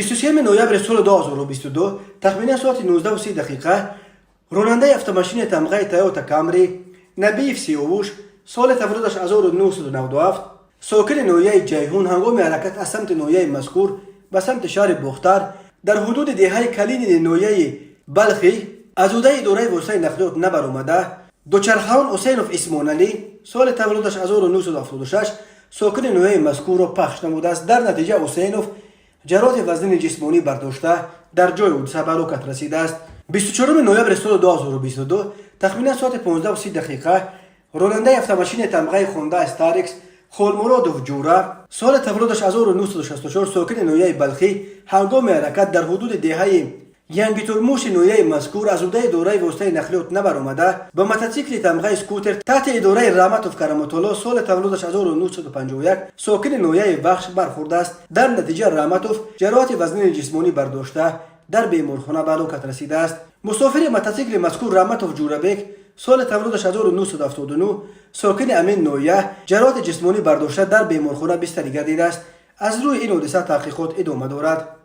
23 نوامبر سال 2022 تخمیناً ساعت 19:30 دقیقه راننده автомашین تمغه تویوتا کامری نبیف سیاوش سال تولدش 1997 ساکن ناحیه جیهون هنگام حرکت از سمت ناحیه مذکور به سمت شهر بختر در حدود دهه کلین ناحیه بلخی از عهده اداره وسایل نقلیات نبرآمده دوچرخه‌ان حسینوف اسمان علی سال تولدش 1976 ساکن ناحیه مذکور را پخش نموده است. در نتیجه حسینوف جراحت وزن جسمانی برداشته در جای حادثه به هلاکت رسیده است. 24 نوامبر سال 2022 تخمیناً ساعت 15:30 دقیقه راننده автомашین تمغه هوندا استاریکس خولمرادوف جورا سال تولدش 1964 ساکن ناحیه بلخی هنگام حرکت در حدود دهه ینگی ترموش ناحیه مذکور از عهده اداره وسایل نقلیات نبرآمده با موتورسیکل تمغه اسکوتر تحت اداره رحمتوف کرامت الله سال تولدش 1951 ساکن ناحیه بخش برخورده است. در نتیجه رحمتوف جراحت وزن جسمانی برداشته در بیمارخانه به هلاکت رسیده است. مسافر موتورسیکل مذکور رحمتوف جورابک سال تولدش 1979 ساکن امین ناحیه جراحت جسمانی برداشته در بیمارخانه بستری گردیده است. از روی این حادثه تحقیقات ادامه دارد.